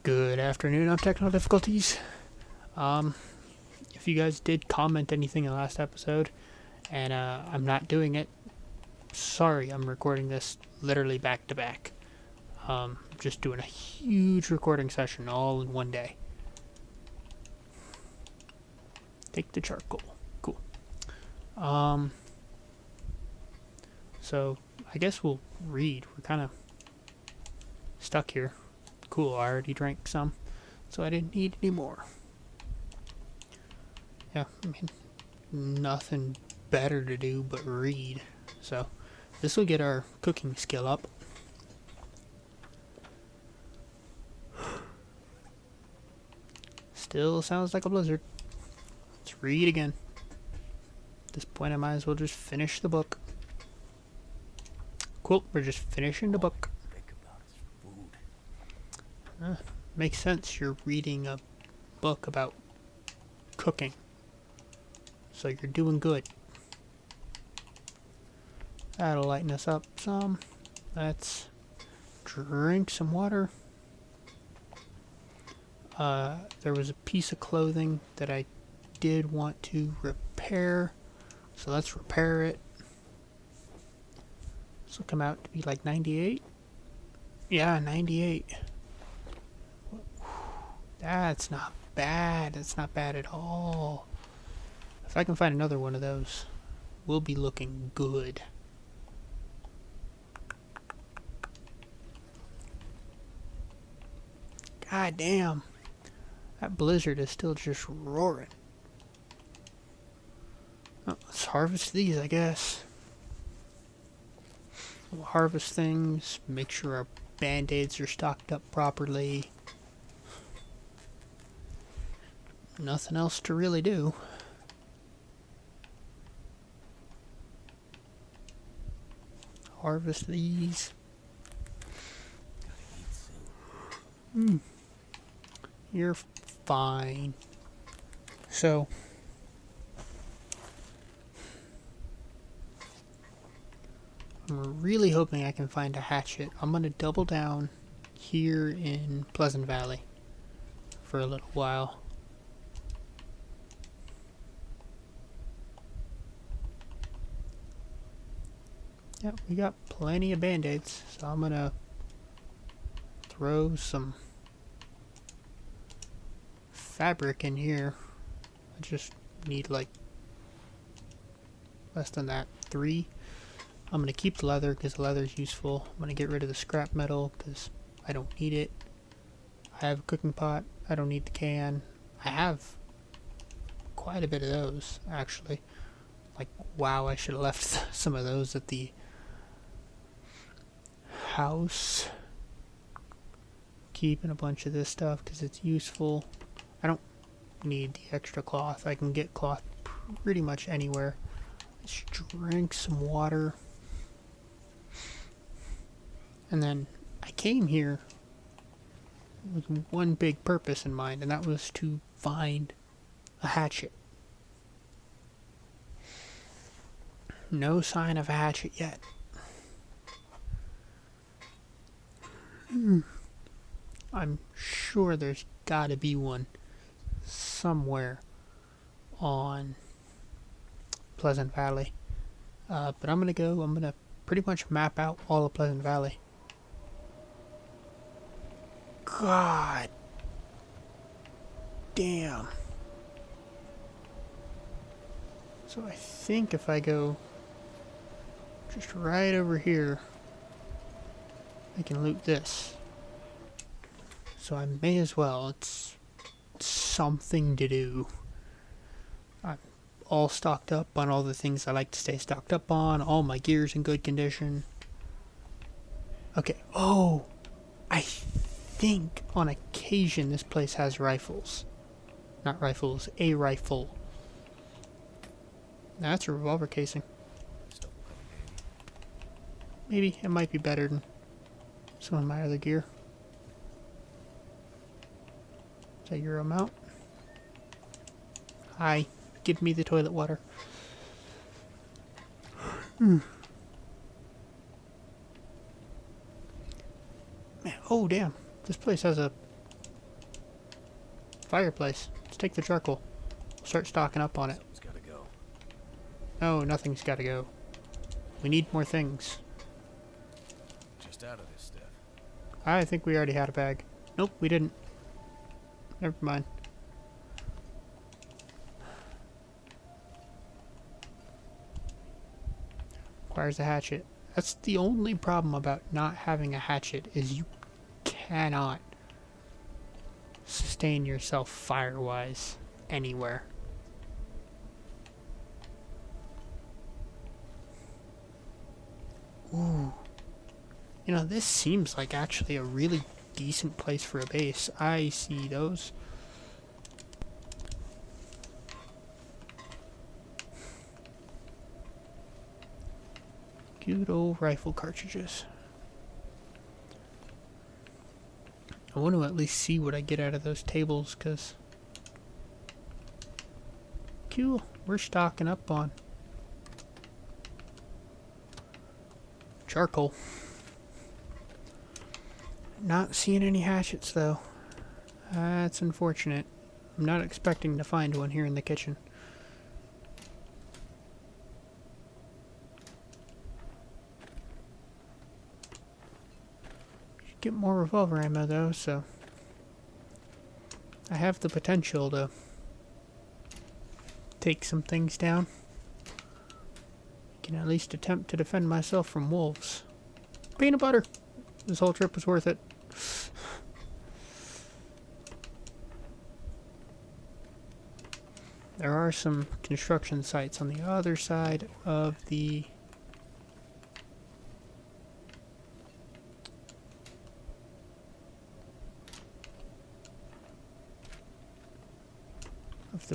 Good afternoon. I'm technical difficulties. Um, if you guys did comment anything in the last episode, and I'm not doing it, sorry. I'm recording this literally back to back. Just doing a huge recording session all in one day. Take the charcoal. Cool. Um, so I guess we'll read. We're kind of stuck here. Cool. I already drank some, so I didn't need any more. Yeah, I mean, nothing better to do but read. So this will get our cooking skill up. Still sounds like a blizzard. Let's read again. At this point, I might as well just finish the book. Cool, we're just finishing the book. Makes sense, you're reading a book about cooking. So you're doing good. That'll lighten us up some. Let's drink some water. There was a piece of clothing that I did want to repair. So let's repair it. This will come out to be like 98. Yeah, 98. That's not bad. That's not bad at all. If I can find another one of those, we'll be looking good. God damn. That blizzard is still just roaring. Oh, let's harvest these, I guess. We'll harvest things, make sure our band-aids are stocked up properly. Nothing else to really do. Harvest these. You're fine. So, I'm really hoping I can find a hatchet. I'm going to double down here in Pleasant Valley for a little while. Yep, we got plenty of band-aids, so I'm going to throw some fabric in here. I just need like less than that, 3. I'm going to keep the leather because leather is useful. I'm going to get rid of the scrap metal because I don't need it. I have a cooking pot. I don't need the can. I have quite a bit of those, actually. Like, wow, I should have left some of those at the house. Keeping a bunch of this stuff because it's useful. I don't need the extra cloth. I can get cloth pretty much anywhere. Let's drink some water. And then I came here with one big purpose in mind, and that was to find a hatchet. No sign of a hatchet yet. I'm sure there's gotta be one somewhere on Pleasant Valley. But I'm gonna pretty much map out all of Pleasant Valley. God damn. So I think if I go just right over here, I can loot this. So I may as well. It's something to do. I'm all stocked up on all the things I like to stay stocked up on. All my gear's in good condition. Okay. Oh, I think on occasion this place has rifles. Not rifles, a rifle. That's a revolver casing. Maybe it might be better than some of my other gear. Is that your amount? Hi, give me the toilet water. Man, oh damn. This place has a Fireplace. Let's take the charcoal. We'll start stocking up on it. Something's gotta go. No, nothing's gotta go. We need more things. Just out of this stuff. I think we already had a bag. Nope, we didn't. Never mind. Requires a hatchet. That's the only problem about not having a hatchet, is you cannot sustain yourself fire-wise anywhere. Ooh. You know, this seems like actually a really decent place for a base. I see those. Good old rifle cartridges. I want to at least see what I get out of those tables, because... Cool. We're stocking up on charcoal. Not seeing any hatchets, though. That's unfortunate. I'm not expecting to find one here in the kitchen. Should get more revolver ammo, though, so... I have the potential to take some things down. I can at least attempt to defend myself from wolves. Peanut butter! This whole trip was worth it. There are some construction sites on the other side of the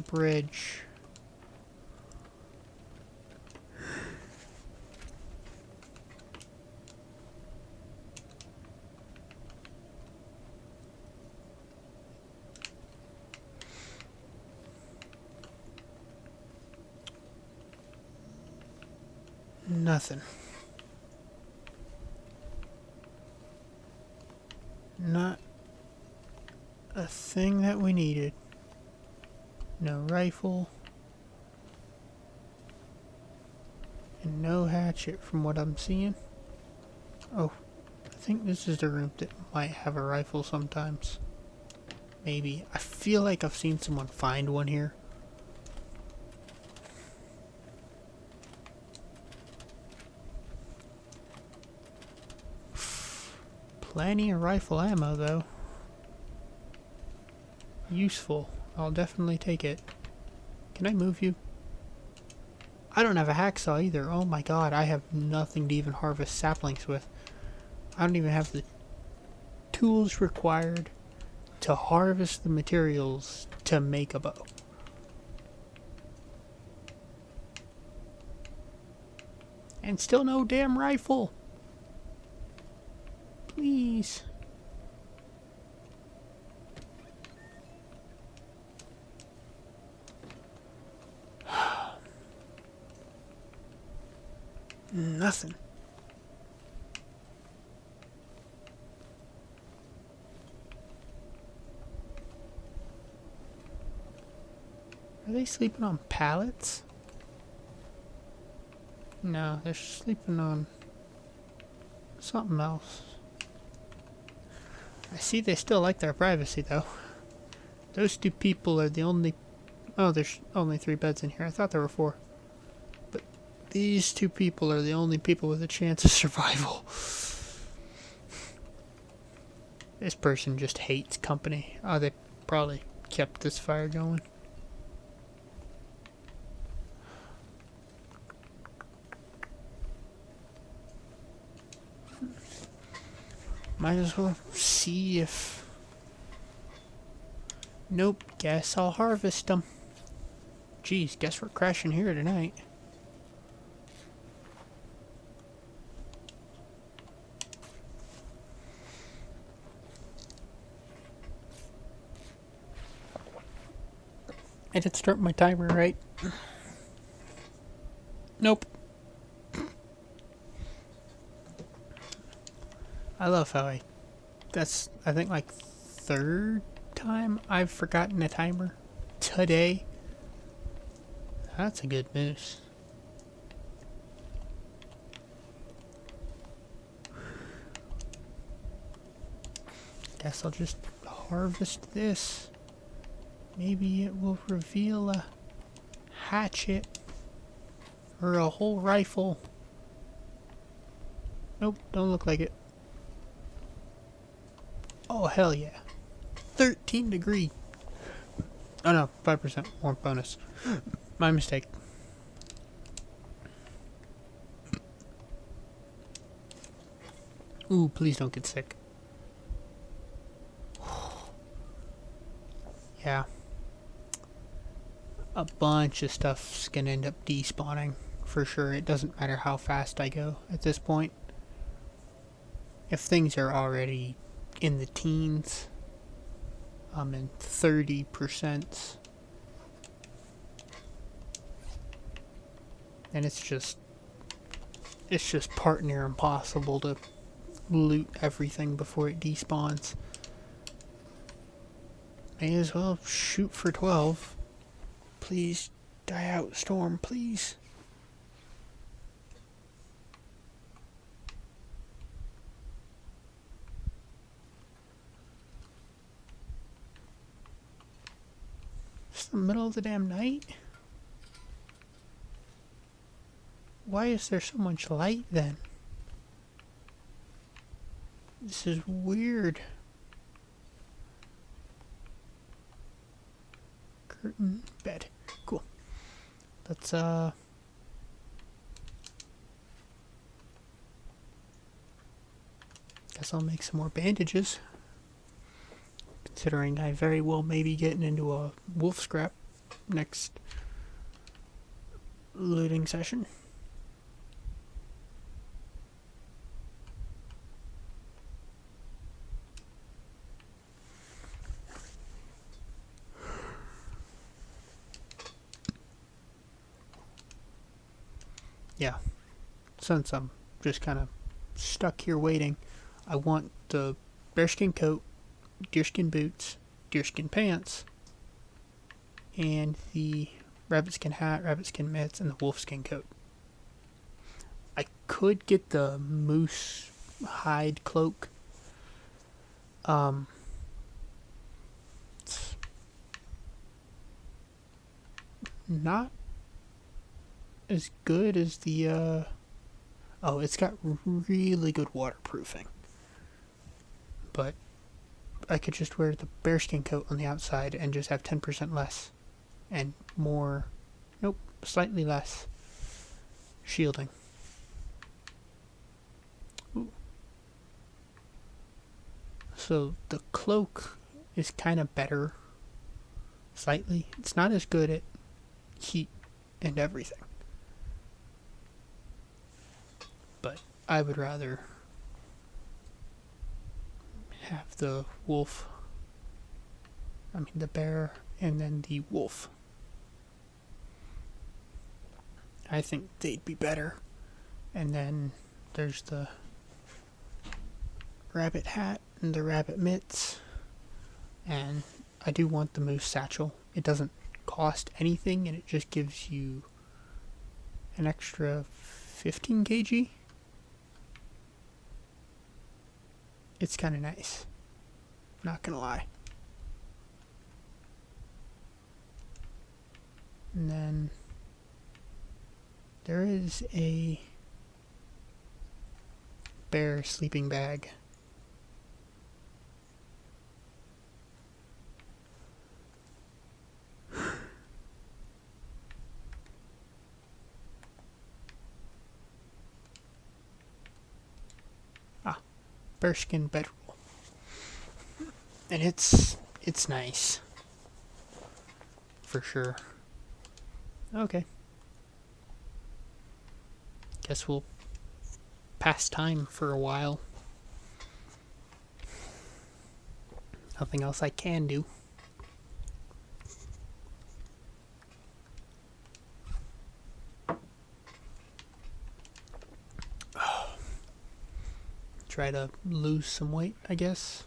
bridge. Nothing. Not a thing that we needed. No rifle. And no hatchet from what I'm seeing. Oh, I think this is the room that might have a rifle sometimes. Maybe. I feel like I've seen someone find one here. Plenty of rifle ammo, though. Useful. I'll definitely take it. Can I move you? I don't have a hacksaw either. Oh my god, I have nothing to even harvest saplings with. I don't even have the tools required to harvest the materials to make a bow. And still no damn rifle. Please. Nothing. Are they sleeping on pallets? No, they're sleeping on something else. I see they still like their privacy, though. Those two people are the only... Oh, there's only 3 beds in here. I thought there were 4. But these 2 people are the only people with a chance of survival. This person just hates company. Oh, they probably kept this fire going. Might as well see if... Nope, guess I'll harvest them. Geez, guess we're crashing here tonight. I did start my timer right. Nope. I love how that's, I think, like 3rd time I've forgotten a timer today. That's a good moose. Guess I'll just harvest this. Maybe it will reveal a hatchet or a whole rifle. Nope, don't look like it. Oh, hell yeah. 13 degree. Oh no, 5% warmth bonus. My mistake. Ooh, please don't get sick. Yeah. A bunch of stuff's gonna end up despawning. For sure. It doesn't matter how fast I go at this point. If things are already in the teens, I'm in 30%. And it's just part near impossible to loot everything before it despawns. May as well shoot for 12. Please die out, storm, please. It's the middle of the damn night. Why is there so much light then? This is weird. Curtain, bed. Cool. Let's, guess I'll make some more bandages. Considering I very well may be getting into a wolf scrap next looting session. Yeah, since I'm just kind of stuck here waiting, I want the bearskin coat, deerskin boots, deerskin pants, and the rabbitskin hat, rabbitskin mitts, and the wolfskin coat. I could get the moose hide cloak. It's not as good as the, oh, it's got really good waterproofing. But I could just wear the bearskin coat on the outside and just have 10% less. And more, nope, slightly less shielding. Ooh. So the cloak is kind of better, slightly. It's not as good at heat and everything. But I would rather have the wolf, the bear, and then the wolf. I think they'd be better. And then there's the rabbit hat and the rabbit mitts. And I do want the moose satchel. It doesn't cost anything and it just gives you an extra 15 kg. It's kind of nice. Not gonna lie. And then there is a bear sleeping bag. Bearskin bedroll. And it's nice. For sure. Okay. Guess we'll pass time for a while. Nothing else I can do. Try to lose some weight, I guess.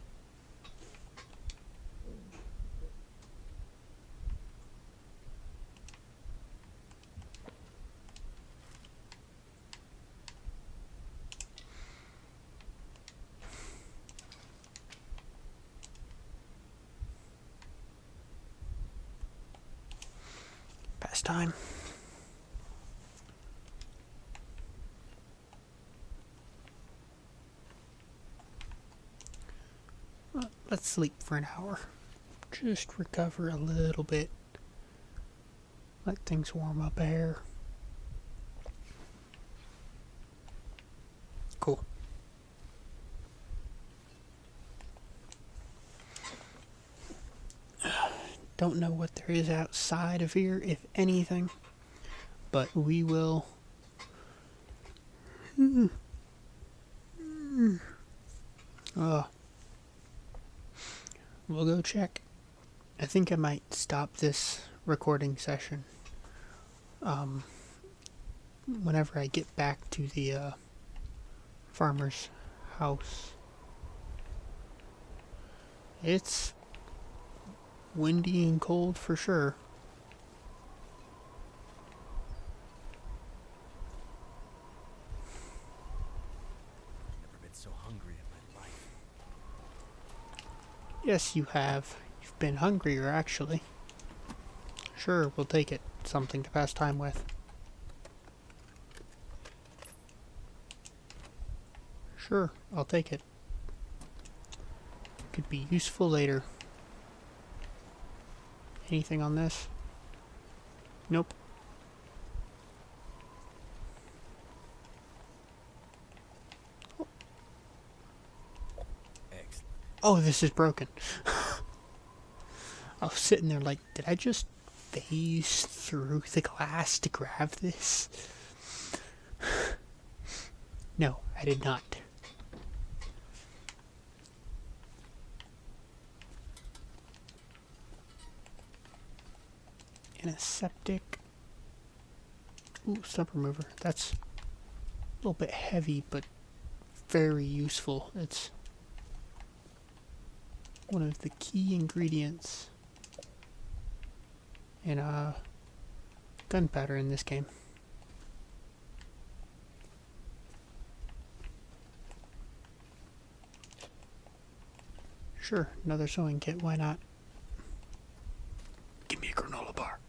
last time. Let's sleep for an hour. Just recover a little bit. Let things warm up air. Cool. Don't know what there is outside of here, if anything, but we will. We'll go check. I think I might stop this recording session whenever I get back to the farmer's house. It's windy and cold for sure. Never been so hungry in my life. Yes, you have. You've been hungrier, actually. Sure, we'll take it. Something to pass time with. Sure, I'll take it. Could be useful later. Anything on this? Nope. Excellent. Oh, this is broken. I was sitting there like, did I just phase through the glass to grab this? No, I did not. Antiseptic. Ooh, stump remover. That's a little bit heavy, but very useful. It's one of the key ingredients in gunpowder in this game. Sure, another sewing kit, why not? Give me a granola bar.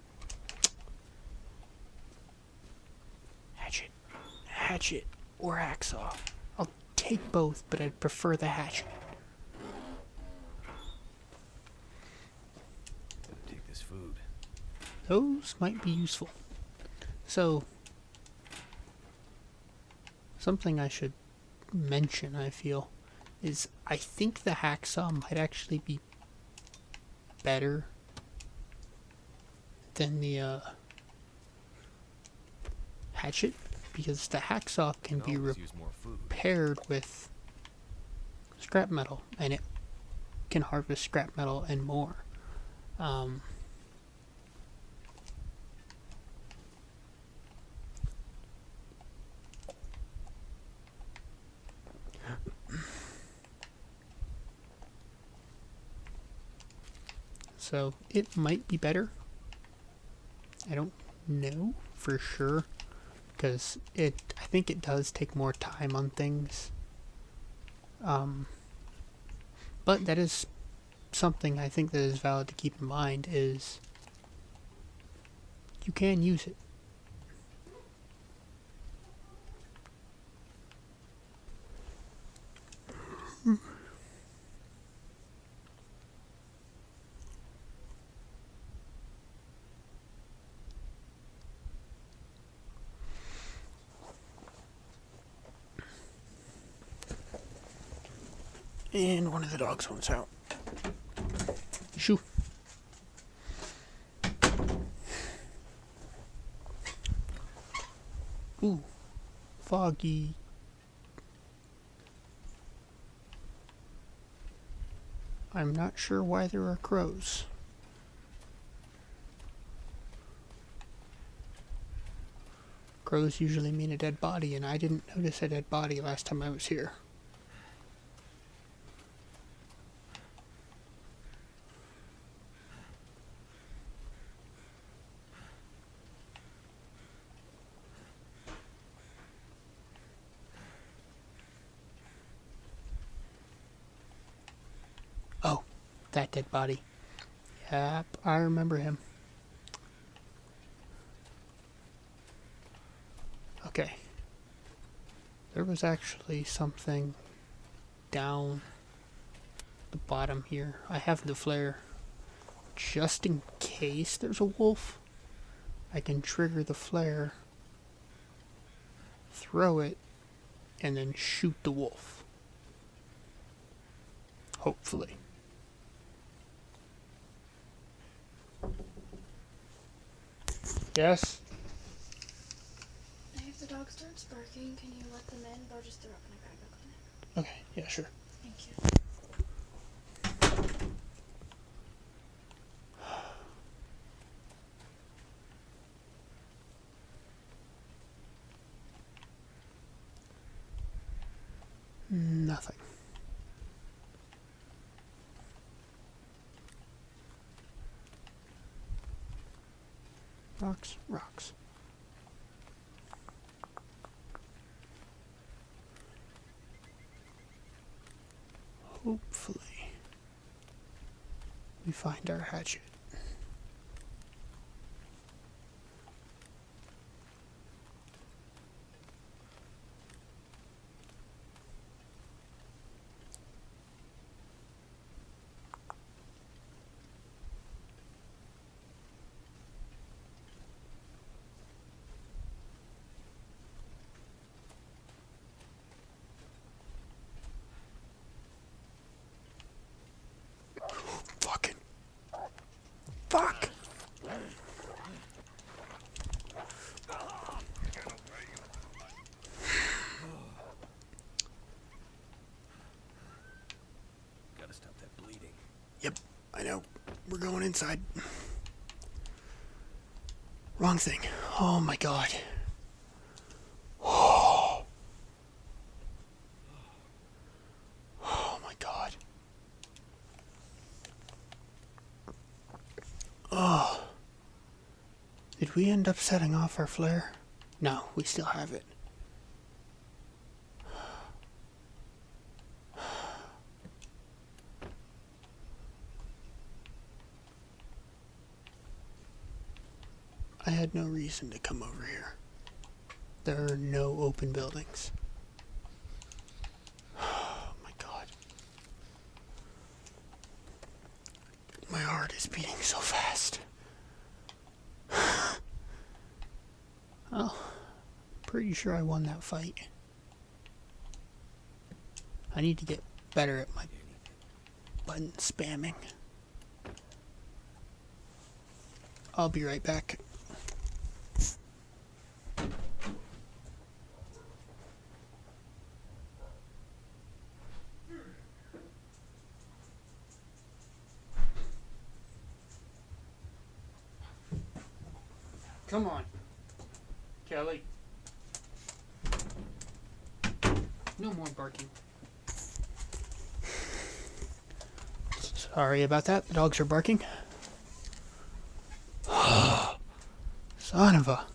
Hatchet or hacksaw. I'll take both, but I'd prefer the hatchet. Better take this food. Those might be useful. So, something I should mention, I feel, is I think the hacksaw might actually be better than the hatchet, because the hacksaw can be Use more food. repaired with scrap metal, and it can harvest scrap metal and more. So it might be better. I don't know for sure, because I think it does take more time on things. But that is something I think that is valid to keep in mind, is you can use it. And one of the dogs wants out. Shoo. Ooh. Foggy. I'm not sure why there are crows. Crows usually mean a dead body, and I didn't notice a dead body last time I was here. Oh, that dead body. Yep, I remember him. There was actually something down the bottom here. I have the flare. Just in case there's a wolf, I can trigger the flare, throw it, and then shoot the wolf. Hopefully. Yes? If the dog starts barking, can you let them in? They'll just throw up and I gotta go clean it. Okay, yeah, sure. Thank you. Nothing. Rocks, rocks. Hopefully, we find our hatchet. Fucking. Fuck! Gotta stop that bleeding. Yep, I know. We're going inside. Wrong thing. Oh my god. Oh my god. Oh. Did we end up setting off our flare? No, we still have it. I had no reason to come over here. There are no open buildings. Oh my god. My heart is beating so fast. Oh, pretty sure I won that fight. I need to get better at my button spamming. I'll be right back. Come on, Kelly. No more barking. Sorry about that. The dogs are barking. Son of a...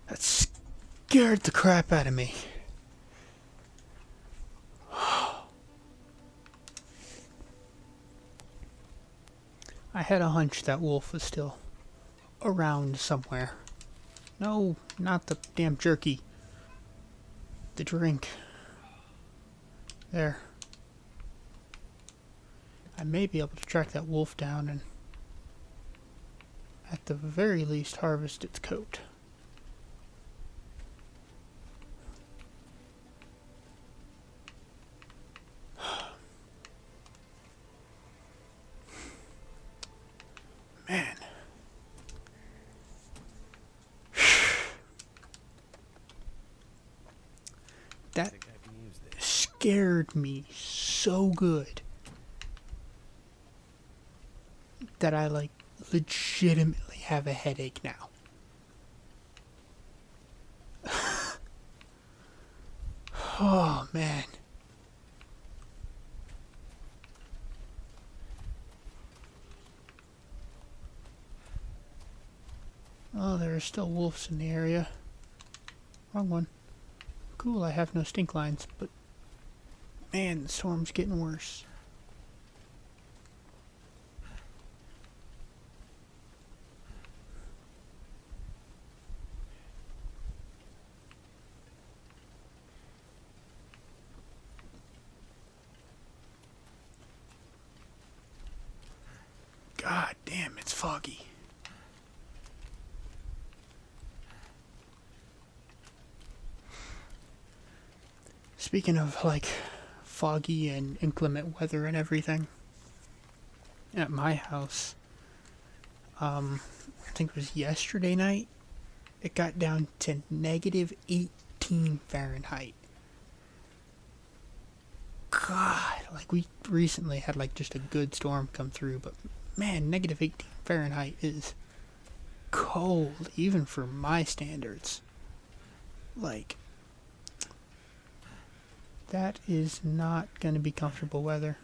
That scared the crap out of me. I had a hunch that wolf was still around somewhere. No, not the damn jerky. The drink. There. I may be able to track that wolf down and at the very least harvest its coat. Man. That Think I can use this. scared me so good that I like legitimately have a headache now. Oh man. Oh, there are still wolves in the area. Wrong one. Cool, I have no stink lines, but man, the storm's getting worse. God damn, it's foggy. Speaking of, like, foggy and inclement weather and everything, at my house, I think it was yesterday night, it got down to negative 18 Fahrenheit. God, like, we recently had, like, just a good storm come through, but man, negative 18 Fahrenheit is cold, even for my standards. Like, that is not going to be comfortable weather.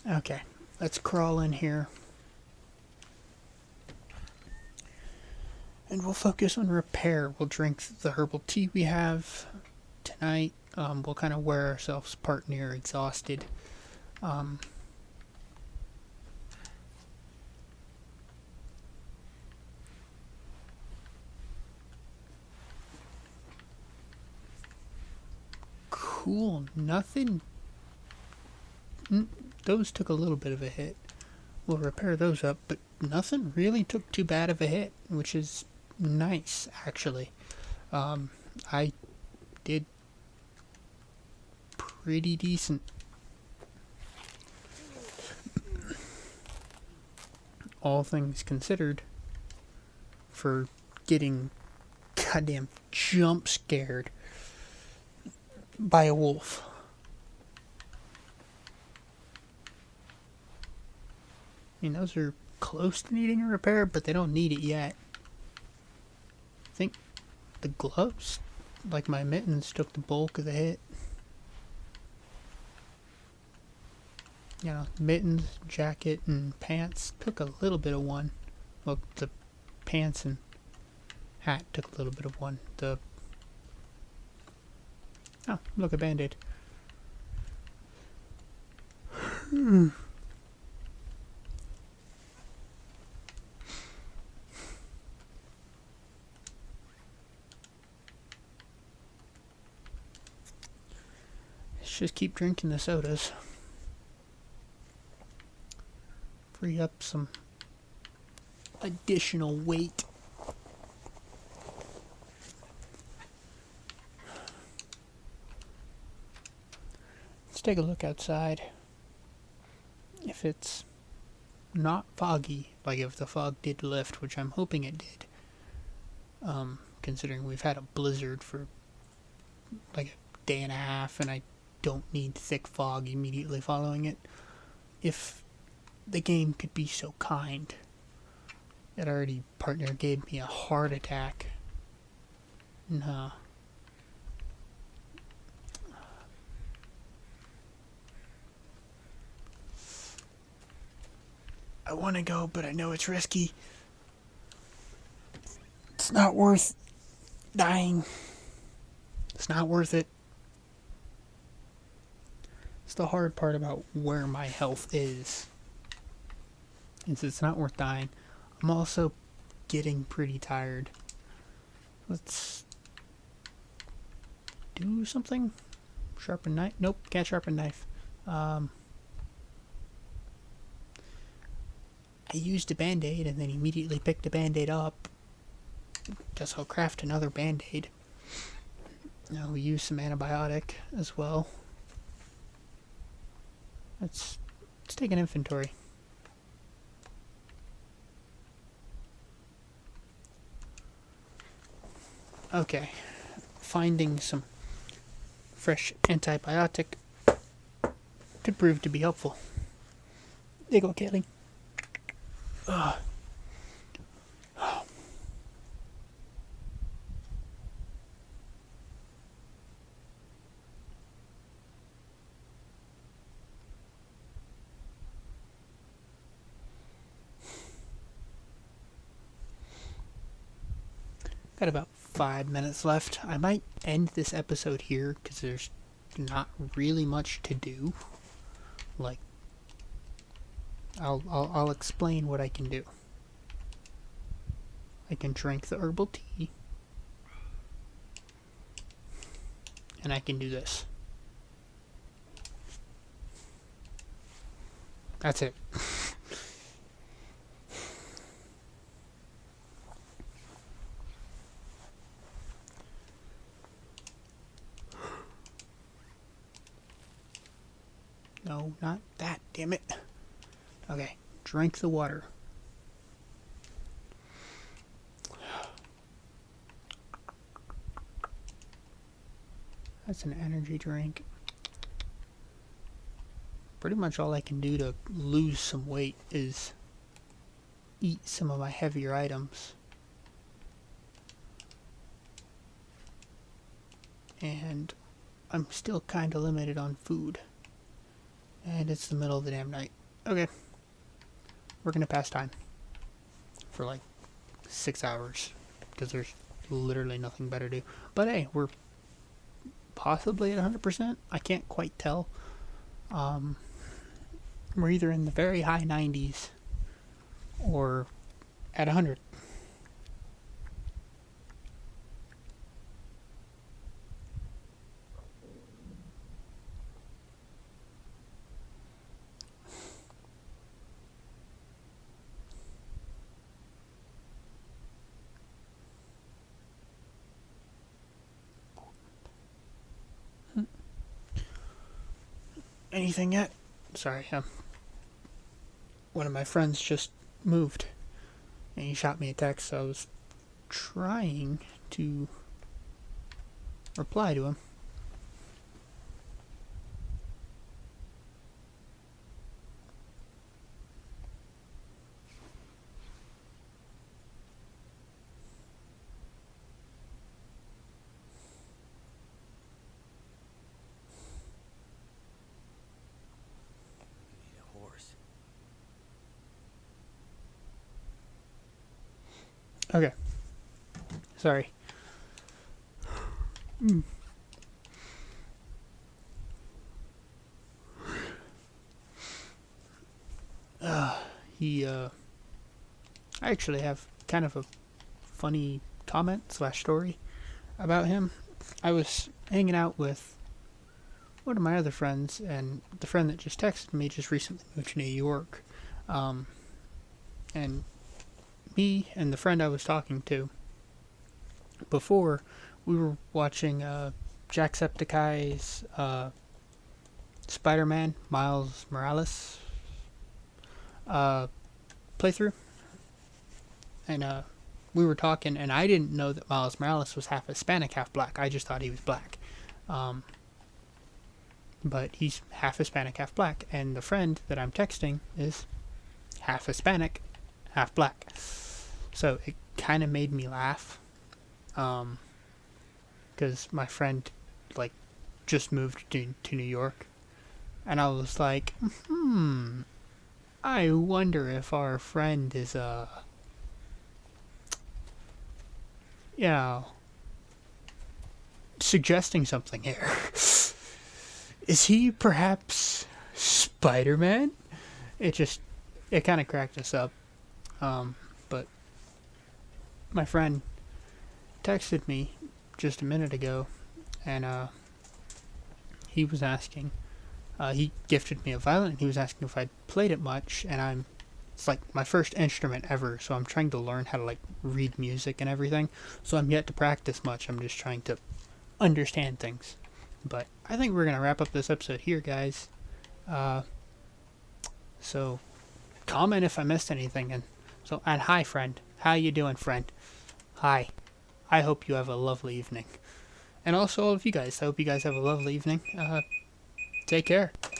Okay, let's crawl in here. And we'll focus on repair. We'll drink the herbal tea we have tonight. We'll kind of wear ourselves part near exhausted. Cool, nothing. Those took a little bit of a hit. We'll repair those up, but nothing really took too bad of a hit, which is nice, actually. I did pretty decent. All things considered, for getting goddamn jump scared by a wolf. I mean, those are close to needing a repair, but they don't need it yet. I think the gloves, like my mittens, took the bulk of the hit. You know, mittens, jacket, and pants took a little bit of one. Well, the pants and hat took a little bit of one. Oh, look, a band-aid. Let's just keep drinking the sodas. Free up some additional weight. Let's take a look outside. If it's not foggy, like if the fog did lift, which I'm hoping it did, considering we've had a blizzard for like a day and a half and I don't need thick fog immediately following it. If the game could be so kind, that already partner gave me a heart attack. Nah. I want to go, but I know it's risky. It's not worth dying. It's not worth it. It's the hard part about where my health is. It's not worth dying. I'm also getting pretty tired. Let's do something. Sharpen knife? Nope, can't sharpen knife. I used a band-aid and then immediately picked a band-aid up. Guess I'll craft another band-aid. Now we use some antibiotic as well. Let's take an inventory. Okay, finding some fresh antibiotic could prove to be helpful. There you go, Kelly. Ugh. Got about 5 minutes left. I might end this episode here because there's not really much to do. Like, I'll explain what I can do. I can drink the herbal tea. And I can do this. That's it. No, not that, damn it. Okay, drink the water. That's an energy drink. Pretty much all I can do to lose some weight is eat some of my heavier items. And I'm still kind of limited on food. And it's the middle of the damn night. Okay. We're going to pass time. For like 6 hours. Because there's literally nothing better to do. But hey, we're possibly at 100%. I can't quite tell. We're either in the very high 90s. Or at 100. Anything yet? Sorry, one of my friends just moved, and he shot me a text, so I was trying to reply to him. Need a horse. Okay. Sorry. I actually have kind of a funny comment / story about him. I was hanging out with one of my other friends, and the friend that just texted me just recently moved to New York. And me and the friend I was talking to before, we were watching Jacksepticeye's Spider-Man Miles Morales playthrough, and we were talking, and I didn't know that Miles Morales was half Hispanic, half black. I just thought he was black, but he's half Hispanic, half black, and the friend that I'm texting is half Hispanic, half black. So it kind of made me laugh, because my friend like just moved to New York, and I was like, I wonder if our friend is suggesting something here. Is he perhaps Spider-Man? It kind of cracked us up. But my friend texted me just a minute ago, and he was asking, he gifted me a violin, and he was asking if I'd played it much, and it's like my first instrument ever, so I'm trying to learn how to like read music and everything, so I'm yet to practice much. I'm just trying to understand things. But I think we're gonna wrap up this episode here, guys. So comment if I missed anything, and hi, friend. How you doing, friend? Hi. I hope you have a lovely evening. And also all of you guys, I hope you guys have a lovely evening. Take care.